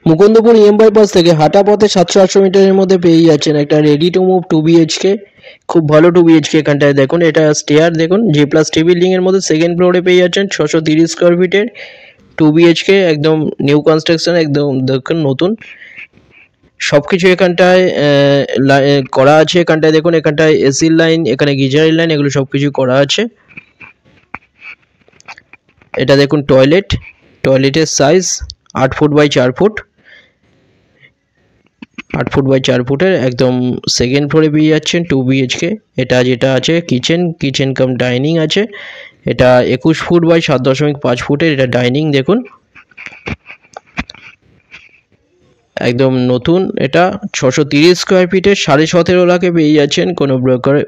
Mukundapur bypass থেকে হাঁটা পথে 700-800 মিটারের মধ্যে পেয়ে যাচ্ছেন একটা রেডি টু মুভ 2 বিএইচকে। খুব ভালো 2 বিএইচকে। এখানটায় দেখুন, এটা স্টেয়ার দেখুন, G+T বিল্ডিং এর মধ্যে সেকেন্ড ফ্লোরে পেয়ে যাচ্ছেন 630 স্কোয়ার ফিটের 2 বিএইচকে, একদম নিউ কনস্ট্রাকশন, একদম দেখুন নতুন সবকিছু এখানটায় করা আছে। এখানটায় দেখুন, এখানটায় এসির লাইন, এখানে গিজারের লাইন, এগুলো সবকিছু করা আছে। এটা দেখুন টয়লেটের size 8 foot by 4 foot, 8 foot by 4 ফুটের, একদম সেকেন্ড ফ্লোরে পেয়ে যাচ্ছেন 2 বিএইচকে। এটা যেটা আছে কিচেন কাম ডাইনিং আছে। এটা 21 ফুট বাই 7.5 ফুটের, এটা ডাইনিং দেখুন, একদম নতুন। এটা 630 স্কোয়ার ফিটের 17.5 লাখে পেয়ে যাচ্ছেন, কোনো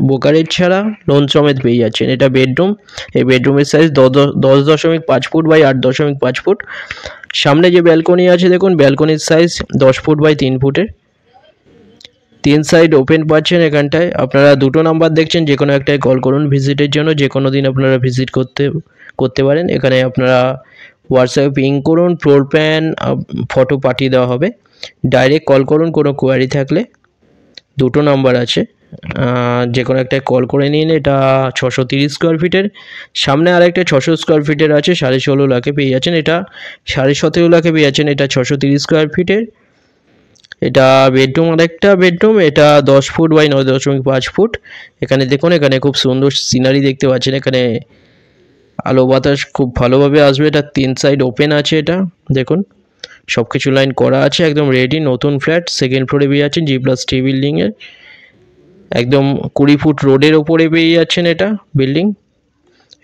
ব্রোকারেজ ছাড়া, লোন সমেত পেয়ে যাচ্ছেন। এটা বেডরুম, এই বেডরুমের সাইজ 10.5 ফুট বাই 8.5 ফুট। সামনে যে ব্যালকনি আছে দেখুন, ব্যালকনির সাইজ 10 ফুট বাই 3 ফুটের। 3 সাইড ওপেন পাচ্ছেন। এখানটায় আপনারা দুটো নাম্বার দেখছেন, যে কোনো একটাই কল করুন ভিজিটের জন্য। যে কোনো দিন আপনারা ভিজিট করতে পারেন। এখানে আপনারা হোয়াটসঅ্যাপে পিং করুন, ফ্লোর প্ল্যান, ফটো পাঠিয়ে দেওয়া হবে। ডাইরেক্ট কল করুন কোনো কোয়ারি থাকলে। দুটো নাম্বার আছে, যে কোনো একটাই কল করে নিন। এটা 630 স্কোয়ার ফিটের। সামনে আরেকটা 600 স্কোয়ার ফিটের আছে, 16.5 লাখে পেয়ে যাচ্ছেন। এটা 17.5 লাখে পেয়ে যাচ্ছেন। এটা 630 স্কোয়ার ফিটের। এটা বেডরুম, আরেকটা বেডরুম। এটা 10 ফুট বাই 9.5 ফুট। এখানে দেখুন, এখানে খুব সুন্দর সিনারি দেখতে পাচ্ছেন। এখানে আলো বাতাস খুব ভালোভাবে আসবে। এটা 3 সাইড ওপেন আছে। এটা দেখুন সব কিছু লাইন করা আছে, একদম রেডি নতুন ফ্ল্যাট। সেকেন্ড ফ্লোরে পেয়ে যাচ্ছেন G+T বিল্ডিংয়ের, একদম 20 ফুট রোডের ওপরে পেয়ে যাচ্ছেন এটা বিল্ডিং।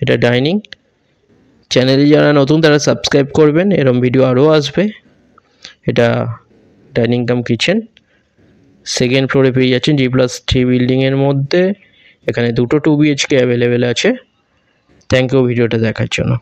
এটা ডাইনিং। চ্যানেলে যারা নতুন তারা সাবস্ক্রাইব করবেন, এরকম ভিডিও আরও আসবে। এটা ডাইনিং কাম কিচেন, সেকেন্ড ফ্লোরে পেয়ে যাচ্ছেন G+T বিল্ডিংয়ের মধ্যে। এখানে দুটো 2 বিএইচকে অ্যাভেলেবেল আছে। থ্যাংক ইউ ভিডিওটা দেখার জন্য।